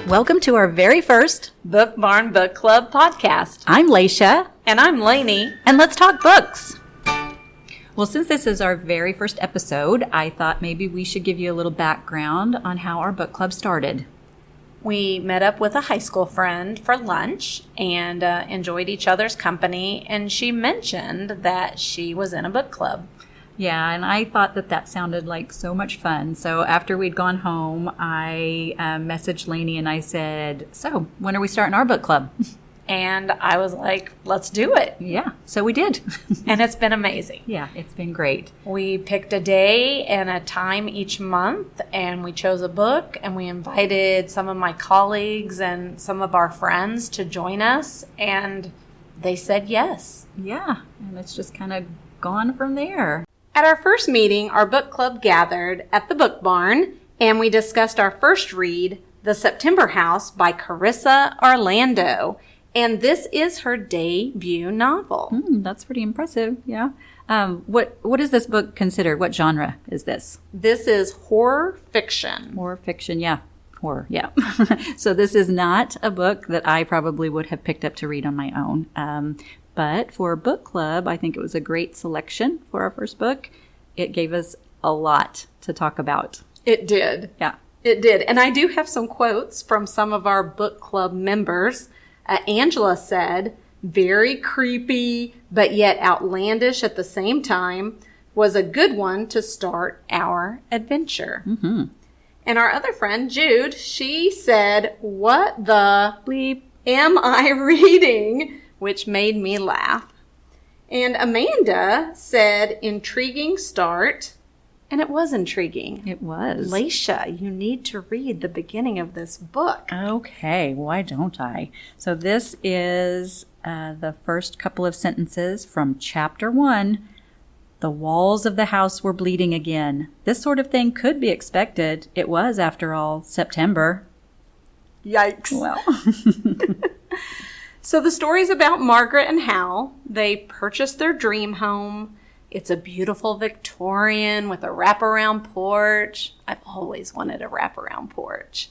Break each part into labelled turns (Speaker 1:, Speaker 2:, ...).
Speaker 1: Welcome to our very first
Speaker 2: Book Barn Book Club podcast.
Speaker 1: I'm Laisha.
Speaker 2: And I'm Lainey.
Speaker 1: And let's talk books. Well, since this is our very first episode, I thought maybe we should give you a little background on how our book club started.
Speaker 2: We met up with a high school friend for lunch and enjoyed each other's company. And she mentioned that she was in a book club.
Speaker 1: Yeah, and I thought that sounded like so much fun. So after we'd gone home, I messaged Lainey and I said, so when are we starting our book club?
Speaker 2: And I was like, let's do it.
Speaker 1: Yeah, so we did.
Speaker 2: And it's been amazing.
Speaker 1: Yeah, it's been great.
Speaker 2: We picked a day and a time each month, and we chose a book, and we invited some of my colleagues and some of our friends to join us, and they said yes.
Speaker 1: Yeah, and it's just kind of gone from there.
Speaker 2: At our first meeting, our book club gathered at the Book Barn, and we discussed our first read, The September House by Carissa Orlando. And this is her debut novel.
Speaker 1: That's pretty impressive, yeah. What is this book considered? What genre is this?
Speaker 2: This is horror fiction.
Speaker 1: Horror fiction, yeah. Horror, yeah. So this is not a book that I probably would have picked up to read on my own. But for a book club, I think it was a great selection for our first book. It gave us a lot to talk about.
Speaker 2: It did.
Speaker 1: Yeah.
Speaker 2: It did. And I do have some quotes from some of our book club members. Angela said, very creepy, but yet outlandish at the same time, was a good one to start our adventure. Mm-hmm. And our other friend, Jude, she said, what the bleep am I reading? Which made me laugh. And Amanda said, intriguing start. And it was intriguing.
Speaker 1: It was.
Speaker 2: Laisha, you need to read the beginning of this book.
Speaker 1: Okay, why don't I? So this is the first couple of sentences from chapter 1. The walls of the house were bleeding again. This sort of thing could be expected. It was, after all, September.
Speaker 2: Yikes.
Speaker 1: Well.
Speaker 2: So the story's about Margaret and Hal. They purchased their dream home. It's a beautiful Victorian with a wraparound porch. I've always wanted a wraparound porch.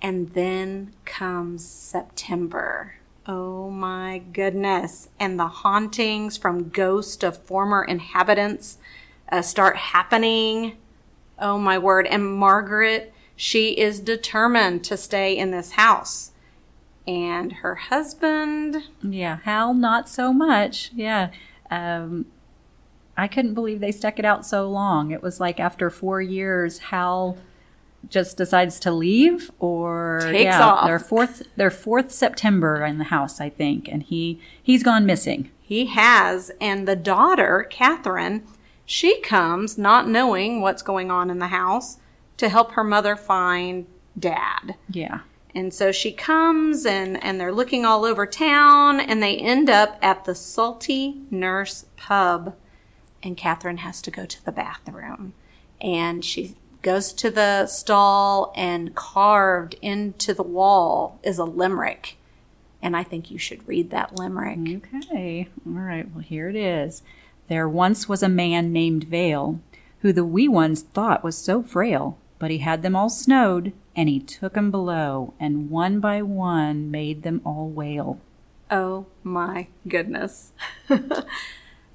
Speaker 2: And then comes September. Oh my goodness. And the hauntings from ghosts of former inhabitants start happening. Oh my word. And Margaret, she is determined to stay in this house. And her husband.
Speaker 1: Yeah, Hal, not so much. Yeah. I couldn't believe they stuck it out so long. It was like after 4 years, Hal just decides to leave, or
Speaker 2: takes off.
Speaker 1: Their fourth September in the house, I think, and he's gone missing.
Speaker 2: He has, and the daughter, Catherine, she comes not knowing what's going on in the house to help her mother find Dad.
Speaker 1: Yeah.
Speaker 2: And so she comes, and they're looking all over town, and they end up at the Salty Nurse Pub. And Catherine has to go to the bathroom. And she goes to the stall, and carved into the wall is a limerick. And I think you should read that limerick.
Speaker 1: Okay. All right. Well, here it is. There once was a man named Vale, who the wee ones thought was so frail. But he had them all snowed, and he took 'em below, and one by one made them all wail.
Speaker 2: Oh my goodness.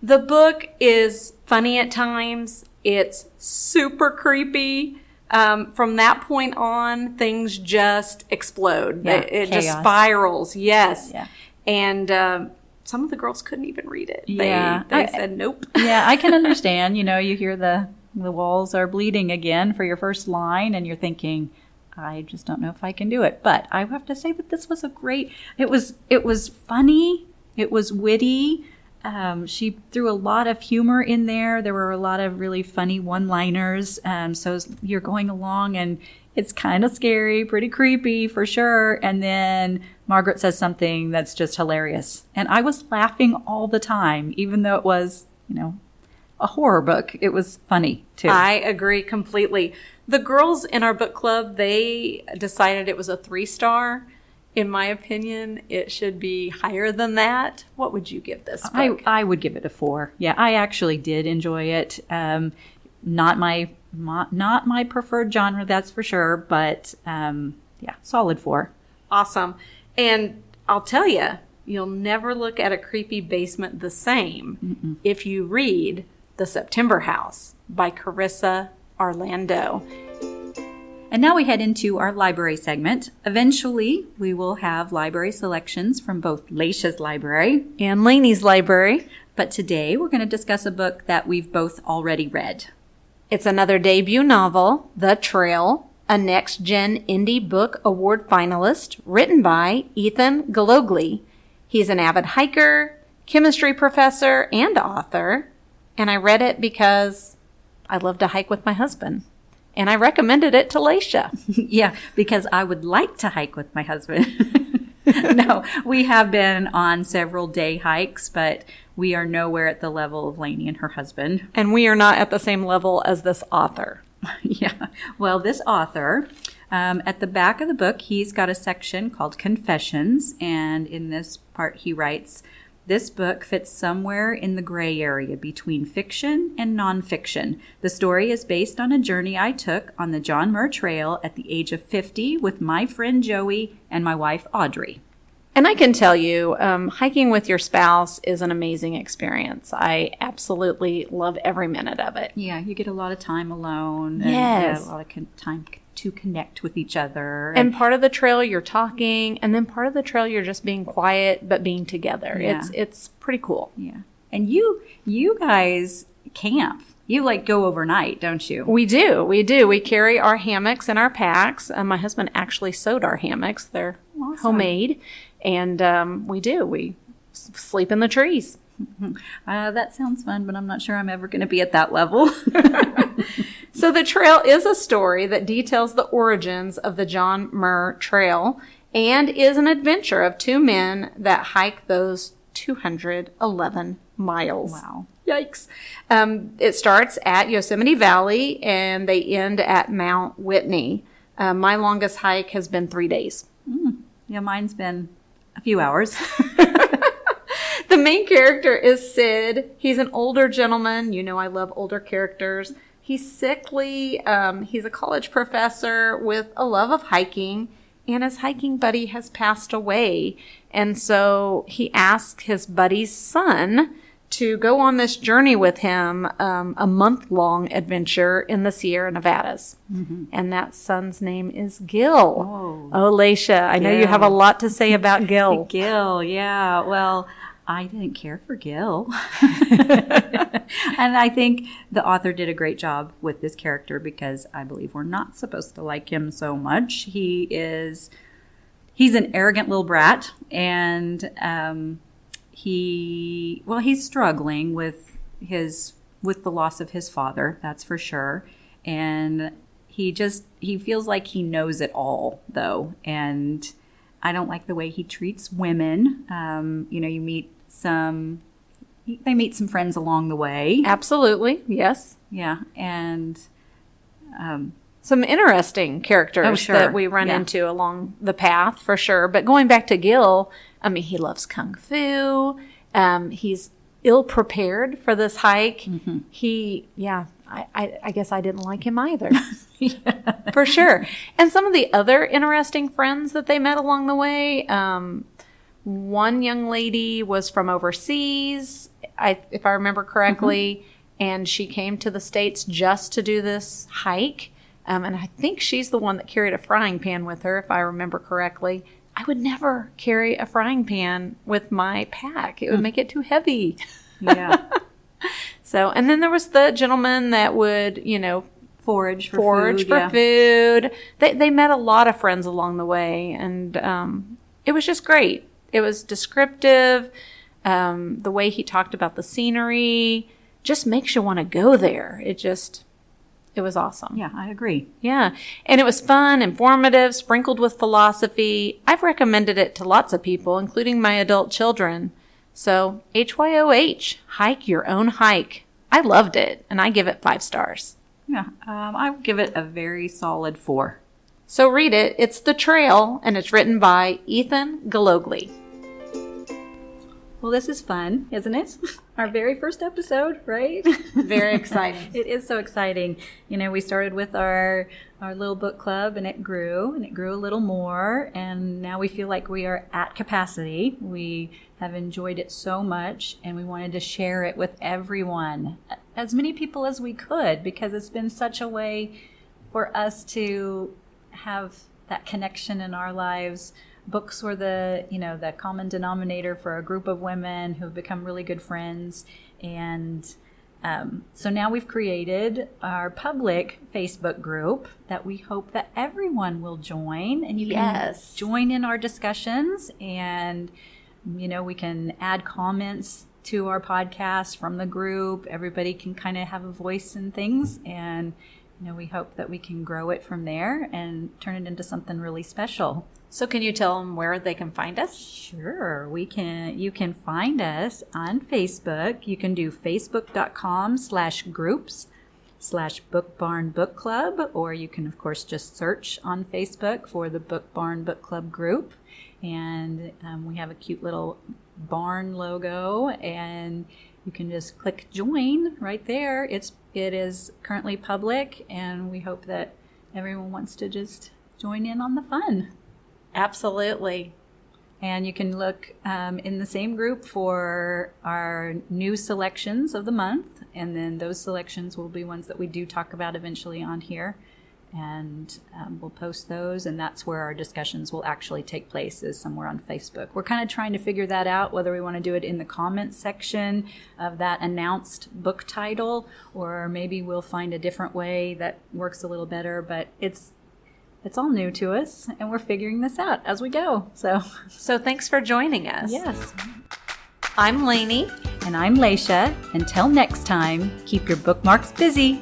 Speaker 2: The book is funny at times. It's super creepy. From that point on, things just explode.
Speaker 1: Yeah,
Speaker 2: it just spirals. Yes.
Speaker 1: Yeah.
Speaker 2: And some of the girls couldn't even read it.
Speaker 1: Yeah.
Speaker 2: They said nope.
Speaker 1: Yeah, I can understand. You know, you hear the walls are bleeding again for your first line, and you're thinking, I just don't know if I can do it. But I have to say that this was it was funny. It was witty. She threw a lot of humor in there. There were a lot of really funny one-liners. So you're going along, and it's kind of scary, pretty creepy for sure. And then Margaret says something that's just hilarious. And I was laughing all the time, even though it was, a horror book. It was funny too.
Speaker 2: I agree completely. The girls in our book club, they decided it was a 3-star. In my opinion, it should be higher than that. What would you give this book?
Speaker 1: I would give it a 4. Yeah, I actually did enjoy it. Not my preferred genre, that's for sure. But yeah, solid 4.
Speaker 2: Awesome. And I'll tell you, you'll never look at a creepy basement the same if you read The September House by Carissa Orlando.
Speaker 1: And now we head into our library segment. Eventually, we will have library selections from both Laisha's library
Speaker 2: and Lainey's library.
Speaker 1: But today we're going to discuss a book that we've both already read.
Speaker 2: It's another debut novel, The Trail, a Next Gen Indie Book Award finalist, written by Ethan Gallogly. He's an avid hiker, chemistry professor, and author. And I read it because I love to hike with my husband. And I recommended it to Laisha.
Speaker 1: Yeah, because I would like to hike with my husband. No, we have been on several day hikes, but we are nowhere at the level of Lainey and her husband.
Speaker 2: And we are not at the same level as this author.
Speaker 1: Yeah. Well, this author, at the back of the book, he's got a section called Confessions. And in this part, he writes, "This book fits somewhere in the gray area between fiction and nonfiction. The story is based on a journey I took on the John Muir Trail at the age of 50 with my friend Joey and my wife Audrey."
Speaker 2: And I can tell you, hiking with your spouse is an amazing experience. I absolutely love every minute of it.
Speaker 1: Yeah, you get a lot of time alone.
Speaker 2: Yes.
Speaker 1: And a lot of time to connect with each other.
Speaker 2: And part of the trail you're talking, and then part of the trail you're just being quiet but being together.
Speaker 1: Yeah.
Speaker 2: It's pretty cool.
Speaker 1: Yeah. And you guys camp. You go overnight, don't you?
Speaker 2: We do. We carry our hammocks in our packs. My husband actually sewed our hammocks. They're homemade. And we sleep in the trees.
Speaker 1: That sounds fun, but I'm not sure I'm ever going to be at that level.
Speaker 2: So The Trail is a story that details the origins of the John Muir Trail and is an adventure of two men that hike those 211 miles.
Speaker 1: Wow.
Speaker 2: Yikes. It starts at Yosemite Valley and they end at Mount Whitney. My longest hike has been 3 days.
Speaker 1: Yeah, mine's been a few hours.
Speaker 2: The main character is Sid. He's an older gentleman. You know I love older characters. He's sickly. He's a college professor with a love of hiking, and his hiking buddy has passed away. And so he asks his buddy's son to go on this journey with him, a month-long adventure in the Sierra Nevadas. Mm-hmm. And that son's name is Gil. Oh, Laisha, I know you have a lot to say about Gil.
Speaker 1: Gil, yeah. Well, I didn't care for Gil. And I think the author did a great job with this character because I believe we're not supposed to like him so much. He's an arrogant little brat, and he's struggling with the loss of his father, that's for sure. And he feels like he knows it all, though. And I don't like the way he treats women. They meet some friends along the way.
Speaker 2: Absolutely. Yes.
Speaker 1: Yeah. And
Speaker 2: some interesting characters that we run into along the path, for sure. But going back to Gil, he loves kung fu. He's ill-prepared for this hike. Mm-hmm. I guess I didn't like him either. Yeah. For sure. And some of the other interesting friends that they met along the way, one young lady was from overseas, if I remember correctly, and she came to the States just to do this hike. And I think she's the one that carried a frying pan with her, if I remember correctly. I would never carry a frying pan with my pack. It would make it too heavy.
Speaker 1: Yeah.
Speaker 2: So, and then there was the gentleman that would,
Speaker 1: forage for
Speaker 2: food. They met a lot of friends along the way, and it was just great. It was descriptive. The way he talked about the scenery just makes you want to go there. It was awesome.
Speaker 1: Yeah, I agree.
Speaker 2: Yeah. And it was fun, informative, sprinkled with philosophy. I've recommended it to lots of people, including my adult children. So, HYOH, hike your own hike. I loved it, and I give it 5 stars.
Speaker 1: Yeah, I would give it a very solid 4.
Speaker 2: So read it. It's The Trail, and it's written by Ethan Gallogly.
Speaker 1: Well, this is fun, isn't it? Our very first episode, right?
Speaker 2: Very exciting.
Speaker 1: It is so exciting. We started with our little book club, and it grew a little more, and now we feel like we are at capacity. We have enjoyed it so much, and we wanted to share it with everyone, as many people as we could, because it's been such a way for us to have that connection in our lives. Books were the common denominator for a group of women who've become really good friends. And so now we've created our public Facebook group that we hope that everyone will join. And you can join in our discussions, and, we can add comments to our podcast from the group. Everybody can kind of have a voice in things, and we hope that we can grow it from there and turn it into something really special.
Speaker 2: So can you tell them where they can find us?
Speaker 1: Sure. You can find us on Facebook. You can do facebook.com/groups/Book Barn Book Club, or you can, of course, just search on Facebook for the Book Barn Book Club group. And we have a cute little barn logo, and you can just click join right there. It is currently public, and we hope that everyone wants to just join in on the fun.
Speaker 2: Absolutely.
Speaker 1: And you can look in the same group for our new selections of the month, and then those selections will be ones that we do talk about eventually on here, and we'll post those, and that's where our discussions will actually take place, is somewhere on Facebook. We're kind of trying to figure that out, whether we want to do it in the comments section of that announced book title, or maybe we'll find a different way that works a little better, but it's all new to us, and we're figuring this out as we go. So
Speaker 2: thanks for joining us.
Speaker 1: Yes.
Speaker 2: I'm Lainey.
Speaker 1: And I'm Laisha. Until next time, keep your bookmarks busy.